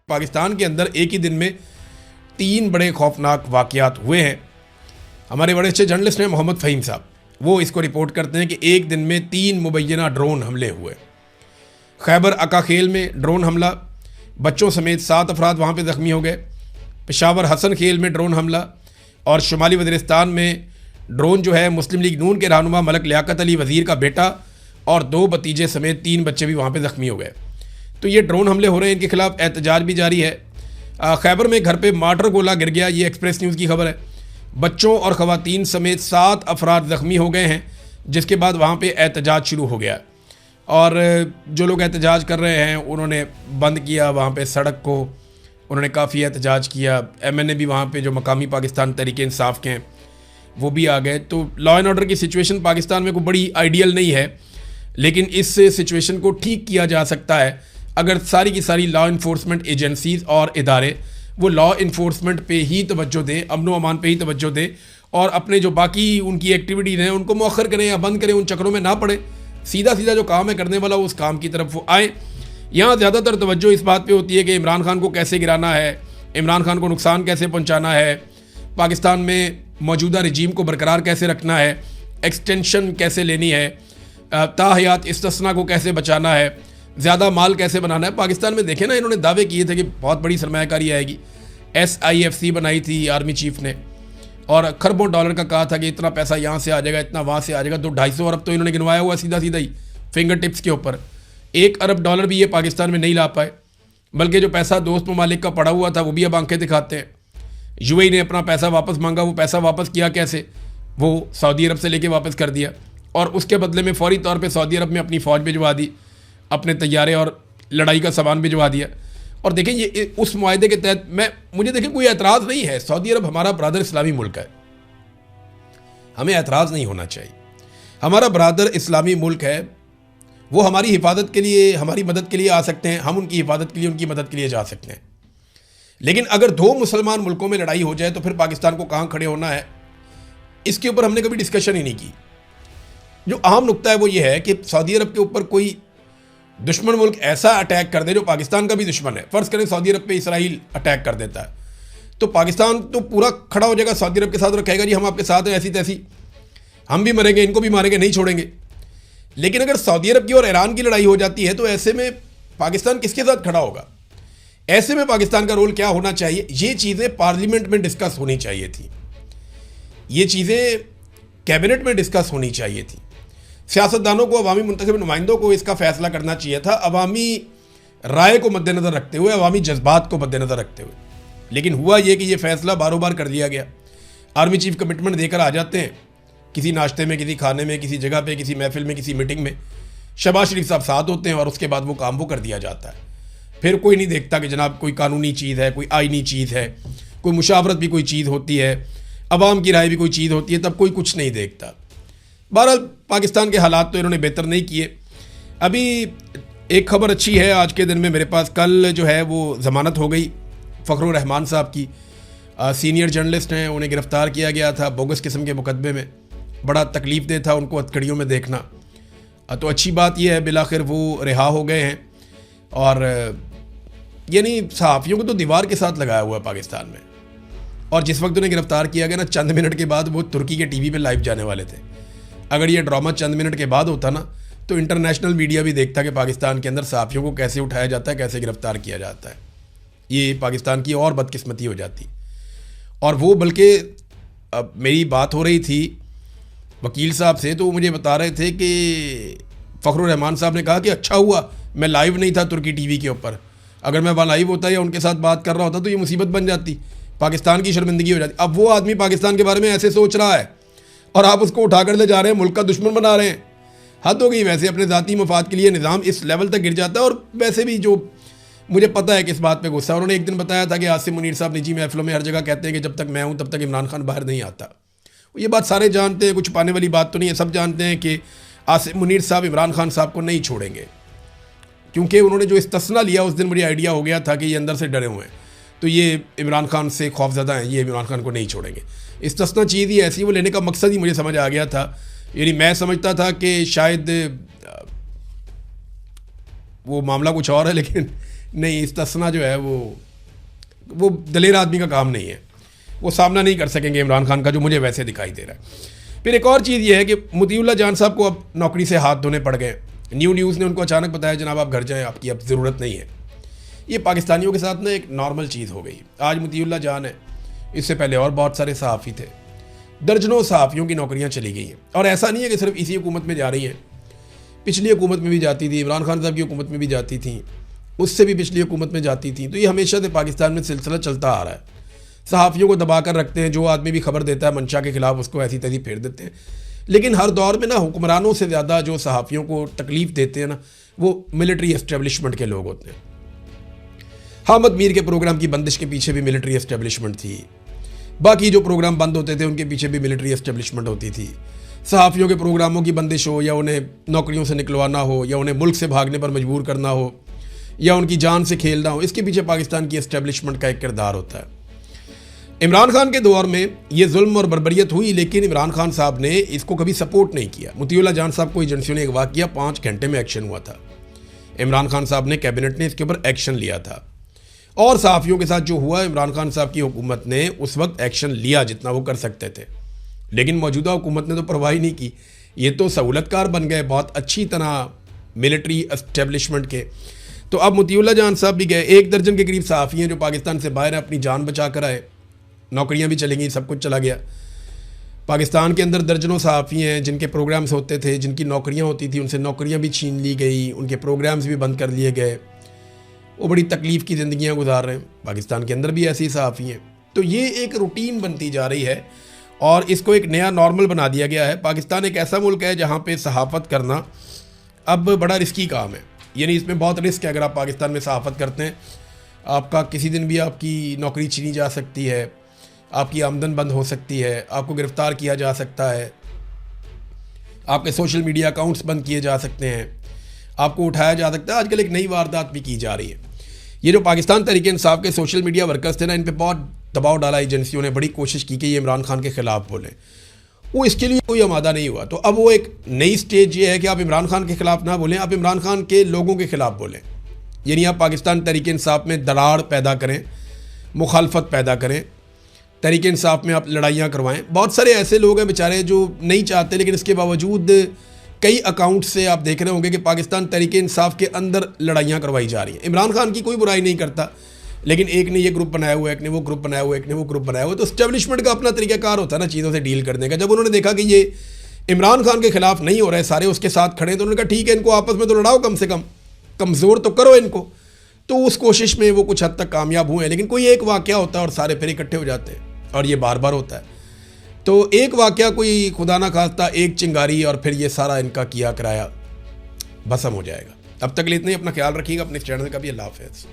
पाकिस्तान के अंदर एक ही दिन में 3 बड़े खौफनाक वाक़यात हुए हैं। हमारे बड़े अच्छे जर्नलिस्ट हैं मोहम्मद फ़हीम साहब, वो इसको रिपोर्ट करते हैं कि एक दिन में 3 मुबैना ड्रोन हमले हुए। खैबर अकाखेल में ड्रोन हमला, बच्चों समेत 7 अफराद वहाँ पर ज़ख्मी हो गए। पेशावर हसन खेल में ड्रोन हमला, और शुमाली वज़ीरिस्तान में ड्रोन जो है मुस्लिम लीग नून के रहनुमा मलक लियाकत अली वज़ीर का बेटा और 2 भतीजे समेत 3 बच्चे भी वहाँ पे ज़ख्मी हो गए। तो ये ड्रोन हमले हो रहे हैं, इनके खिलाफ एहतजाज भी जारी है। खैबर में घर पे मार्टर गोला गिर गया, ये एक्सप्रेस न्यूज़ की खबर है। बच्चों और ख़वातीन समेत 7 अफराद ज़ख्मी हो गए हैं, जिसके बाद वहाँ पे एहतजाज शुरू हो गया। और जो लोग एहतजाज कर रहे हैं उन्होंने बंद किया वहाँ पे सड़क को, उन्होंने काफ़ी एहतजाज किया। MNA भी वहाँ पे जो मकामी पाकिस्तान तहरीक इंसाफ के हैं वो भी आ गए। तो लॉ एंड ऑर्डर की सिचुएशन पाकिस्तान में कोई बड़ी आइडियल नहीं है, लेकिन इस सिचुएशन को ठीक किया जा सकता है अगर सारी की सारी लॉ इन्फोर्समेंट एजेंसीज़ और इदारे वो लॉ इन्फोर्समेंट पे ही तवज्जो दें, अमन व अमान पे ही तवज्जो दें, और अपने जो बाकी उनकी एक्टिविटीज़ हैं उनको मौखर करें या बंद करें, उन चक्रों में ना पड़े। सीधा सीधा जो काम है करने वाला उस काम की तरफ वो आए। यहाँ ज़्यादातर तवज्जो इस बात पे होती है कि इमरान खान को कैसे गिराना है, इमरान खान को नुकसान कैसे पहुँचाना है, पाकिस्तान में मौजूदा रजीम को बरकरार कैसे रखना है, एक्सटेंशन कैसे लेनी है, ताहयात इस्तिस्ना को कैसे बचाना है, ज़्यादा माल कैसे बनाना है। पाकिस्तान में देखें ना, इन्होंने दावे किए थे कि बहुत बड़ी सरमायाकारी आएगी। SIFC बनाई थी आर्मी चीफ ने और खरबों डॉलर का कहा था कि इतना पैसा यहाँ से आ जाएगा, इतना वहाँ से आ जाएगा। तो 250 अरब तो इन्होंने गिनवाया हुआ सीधा सीधा ही फिंगर टिप्स के ऊपर। 1 अरब डॉलर भी ये पाकिस्तान में नहीं ला पाए, बल्कि जो पैसा दोस्त ममालिक का पड़ा हुआ था वो भी अब आंखें दिखाते हैं। UAE ने अपना पैसा वापस मांगा, वो पैसा वापस किया कैसे, वो सऊदी अरब से लेके वापस कर दिया, और उसके बदले में फौरी तौर पे सऊदी अरब में अपनी फ़ौज भिजवा दी, अपने तैयारे और लड़ाई का सामान भिजवा दिया। और देखें ये उस मुआहदे के तहत मुझे देखें कोई एतराज़ नहीं है। सऊदी अरब हमारा ब्रादर इस्लामी मुल्क है, हमें एतराज़ नहीं होना चाहिए। हमारा ब्रादर इस्लामी मुल्क है, वो हमारी हिफाजत के लिए, हमारी मदद के लिए आ सकते हैं, हम उनकी हिफाजत के लिए, उनकी मदद के लिए जा सकते हैं। लेकिन अगर 2 मुसलमान मुल्कों में लड़ाई हो जाए तो फिर पाकिस्तान को कहाँ खड़े होना है, इसके ऊपर हमने कभी डिस्कशन ही नहीं की। जो अहम नुक्ता है वो ये है कि सऊदी अरब के ऊपर कोई दुश्मन मुल्क ऐसा अटैक कर दे जो पाकिस्तान का भी दुश्मन है। फ़र्ज़ करें सऊदी अरब पे इसराइल अटैक कर देता है, तो पाकिस्तान तो पूरा खड़ा हो जाएगा सऊदी अरब के साथ और कहेगा जी हम आपके साथ हैं, ऐसी तैसी, हम भी मरेंगे, इनको भी मारेंगे, नहीं छोड़ेंगे। लेकिन अगर सऊदी अरब की और ईरान की लड़ाई हो जाती है तो ऐसे में पाकिस्तान किसके साथ खड़ा होगा? ऐसे में पाकिस्तान का रोल क्या होना चाहिए? ये चीज़ें पार्लियामेंट में डिस्कस होनी चाहिए थी, ये चीज़ें कैबिनेट में डिस्कस होनी चाहिए थी। सियासतदानों को, अवामी मुंतखब नुमाइंदों को इसका फ़ैसला करना चाहिए था, अवामी राय को मद्देनज़र रखते हुए, अवामी जज्बात को मद्देनज़र रखते हुए। लेकिन हुआ ये कि ये फ़ैसला बारों बार कर लिया गया। आर्मी चीफ कमिटमेंट देकर आ जाते हैं किसी नाश्ते में, किसी खाने में, किसी जगह पे, किसी महफिल में, किसी मीटिंग में, शहबाज शरीफ साहब साथ होते हैं और उसके बाद वो काम वो कर दिया जाता है। फिर कोई नहीं देखता कि जनाब कोई कानूनी चीज़ है, कोई आइनी चीज़ है, कोई मुशावरत भी कोई चीज़ होती है, अवाम की राय भी कोई चीज़ होती है, तब कोई कुछ नहीं देखता। बहरहाल पाकिस्तान के हालात तो इन्होंने बेहतर नहीं किए। अभी एक खबर अच्छी है आज के दिन में मेरे पास, कल जो है वो ज़मानत हो गई फ़खरुर रहमान साहब की। सीनियर जर्नलिस्ट हैं, उन्हें गिरफ़्तार किया गया था बोगस किस्म के मुकदमे में। बड़ा तकलीफ़ दे था उनको हथकड़ियों में देखना। तो अच्छी बात यह है बिलाखिर वो रिहा हो गए हैं। और यानी सहाफ़ियों को तो दीवार के साथ लगाया हुआ है पाकिस्तान में। और जिस वक्त उन्हें गिरफ़्तार किया गया ना, चंद मिनट के बाद वो तुर्की के TV पे लाइव जाने वाले थे। अगर ये ड्रामा चंद मिनट के बाद होता ना तो इंटरनेशनल मीडिया भी देखता कि पाकिस्तान के अंदर सहाफ़ियों को कैसे उठाया जाता है, कैसे गिरफ़्तार किया जाता है। ये पाकिस्तान की और बदकिस्मती हो जाती। और वो बल्कि मेरी बात हो रही थी वकील साहब से, तो वो मुझे बता रहे थे कि फ़खरुर रहमान साहब ने कहा कि अच्छा हुआ मैं लाइव नहीं था तुर्की TV के ऊपर, अगर मैं वहाँ लाइव होता या उनके साथ बात कर रहा होता तो ये मुसीबत बन जाती, पाकिस्तान की शर्मिंदगी हो जाती। अब वो आदमी पाकिस्तान के बारे में ऐसे सोच रहा है और आप उसको उठाकर ले जा रहे हैं, मुल्क का दुश्मन बना रहे हैं। हद हो गई। वैसे अपने ज़ाती मफाद के लिए निज़ाम इस लेवल तक गिर जाता है। और वैसे भी जो मुझे पता है कि इस बात पे गुस्सा, उन्होंने एक दिन बताया था कि आसिम मुनीर साहब निजी महफिलों में हर जगह कहते हैं कि जब तक मैं हूँ तब तक इमरान खान बाहर नहीं आता। ये बात सारे जानते हैं, कुछ पाने वाली बात तो नहीं है। सब जानते हैं कि आसिम मुनीर साहब इमरान खान साहब को नहीं छोड़ेंगे, क्योंकि उन्होंने जो इस्तिस्ना लिया उस दिन मुझे आइडिया हो गया था कि ये अंदर से डरे हुए हैं, तो ये इमरान खान से खौफज़दा हैं, ये इमरान खान को नहीं छोड़ेंगे। इस्तिस्ना चीज़ ही ऐसी, वो लेने का मकसद ही मुझे समझ आ गया था। यानी मैं समझता था कि शायद वो मामला कुछ और है, लेकिन नहीं, इस्तेस्ना जो है वो दलेर आदमी का काम नहीं है, वो सामना नहीं कर सकेंगे इमरान खान का, जो मुझे वैसे दिखाई दे रहा है। फिर एक और चीज़ ये है कि मोतीउल्लाह जान साहब को अब नौकरी से हाथ धोने पड़ गए। न्यूज़ ने उनको अचानक बताया जनाब आप घर जाएं, आपकी अब ज़रूरत नहीं है। ये पाकिस्तानियों के साथ ना एक नॉर्मल चीज़ हो गई। आज मोतीउल्लाह जान है, इससे पहले और बहुत सारे सहाफ़ी थे, दर्जनों सहाफ़ियों की नौकरियाँ चली गई हैं। और ऐसा नहीं है कि सिर्फ इसी हुकूमत में जा रही हैं, पिछली हुकूमत में भी जाती थी, इमरान खान साहब की हुकूमत में भी जाती थी, उससे भी पिछली हुकूमत में जाती थी। तो ये हमेशा से पाकिस्तान में सिलसिला चलता आ रहा है। सहाफ़ियों को दबा कर रखते हैं, जो आदमी भी खबर देता है मंशा के ख़िलाफ़ उसको ऐसी तैसी फेर देते हैं। लेकिन हर दौर में ना हुक्मरानों से ज़्यादा जो सहाफ़ियों को तकलीफ़ देते हैं ना, वो मिलिट्री एस्टेब्लिशमेंट के लोग होते हैं। हामिद मीर के प्रोग्राम की बंदिश के पीछे भी मिलिट्री एस्टेब्लिशमेंट थी, बाकी जो प्रोग्राम बंद होते थे उनके पीछे भी मिलिट्री एस्टेब्लिशमेंट होती थी। सहाफ़ियों के प्रोग्रामों की बंदिश हो, या उन्हें नौकरियों से निकलवाना हो, या उन्हें मुल्क से भागने पर मजबूर करना हो, या उनकी जान से खेलना हो, इसके पीछे पाकिस्तान की एस्टेब्लिशमेंट का एक किरदार होता है। इमरान खान के दौर में ये जुल्म और बर्बरियत हुई, लेकिन इमरान खान साहब ने इसको कभी सपोर्ट नहीं किया। मोतीउल्लाह जान साहब को एजेंसियों ने अगवा किया, 5 घंटे में एक्शन हुआ था। इमरान खान साहब ने, कैबिनेट ने इसके ऊपर एक्शन लिया था। और सहाफ़ियों के साथ जो हुआ, इमरान खान साहब की हुकूमत ने उस वक्त एक्शन लिया जितना वो कर सकते थे, लेकिन मौजूदा हुकूमत ने तो परवाह ही नहीं की। ये तो सहूलतकार बन गए बहुत अच्छी तरह मिलिट्री एस्टेब्लिशमेंट के। तो अब मोतीउल्लाह जान साहब भी गए। 1 दर्जन के करीब सहाफ़ी हैं जो पाकिस्तान से बाहर हैं, अपनी जान बचा कर आए, नौकरियां भी चली गई, सब कुछ चला गया। पाकिस्तान के अंदर दर्जनों सहाफ़ी हैं जिनके प्रोग्राम्स होते थे, जिनकी नौकरियां होती थी, उनसे नौकरियां भी छीन ली गई, उनके प्रोग्राम्स भी बंद कर लिए गए। वो बड़ी तकलीफ़ की ज़िंदगियां गुजार रहे हैं। पाकिस्तान के अंदर भी ऐसी ही सहाफ़ी हैं। तो ये एक रूटीन बनती जा रही है और इसको एक नया नॉर्मल बना दिया गया है। पाकिस्तान एक ऐसा मुल्क है जहाँ पे सहाफ़त करना अब बड़ा रिस्की काम है, यानी इसमें बहुत रिस्क है। अगर आप पाकिस्तान में सहाफ़त करते हैं, आपका किसी दिन भी आपकी नौकरी छीनी जा सकती है, आपकी आमदन बंद हो सकती है, आपको गिरफ़्तार किया जा सकता है, आपके सोशल मीडिया अकाउंट्स बंद किए जा सकते हैं, आपको उठाया जा सकता है। आजकल एक नई वारदात भी की जा रही है। ये जो पाकिस्तान तहरीक इंसाफ के सोशल मीडिया वर्कर्स थे ना, इन पे बहुत दबाव डाला एजेंसियों ने, बड़ी कोशिश की कि ये इमरान खान के ख़िलाफ़ बोलें। वो इसके लिए कोई आमादा नहीं हुआ। तो अब वो एक नई स्टेज ये है कि आप इमरान खान के ख़िलाफ़ ना बोलें, आप इमरान खान के लोगों के ख़िलाफ़ बोलें। यानी आप पाकिस्तान तहरीक इंसाफ में दरार पैदा करें, मुखालफत पैदा करें, तहरीक इंसाफ में आप लड़ाइयाँ करवाएं। बहुत सारे ऐसे लोग हैं बेचारे जो नहीं चाहते, लेकिन इसके बावजूद कई अकाउंट से आप देख रहे होंगे कि पाकिस्तान तहरीक इंसाफ के अंदर लड़ाइयाँ करवाई जा रही हैं। इमरान खान की कोई बुराई नहीं करता, लेकिन एक ने ये ग्रुप बनाया हुआ है, एक ने वो ग्रुप बनाया हुआ है, एक ने वो ग्रुप बनाया हुआ है। तो एस्टेब्लिशमेंट का अपना तरीक़ाकार होता है ना चीज़ों से डील करने का। जब उन्होंने देखा कि ये इमरान खान के ख़िलाफ़ नहीं हो रहा है, सारे उसके साथ खड़े हैं, तो उन्होंने कहा ठीक है, इनको आपस में तो लड़ाओ, कम से कम कमज़ोर तो करो इनको। तो उस कोशिश में वो कुछ हद तक कामयाब हुए हैं। लेकिन कोई एक वाक़या होता है और सारे फिर इकट्ठे हो जाते हैं, और ये बार बार होता है। तो एक वाक़या, कोई खुदा ना खास्ता एक चिंगारी, और फिर ये सारा इनका किया कराया भस्म हो जाएगा। अब तक के लिए इतना ही। अपना ख्याल रखिएगा, अपने चैनल का भी। अल्लाह हाफ़िज़।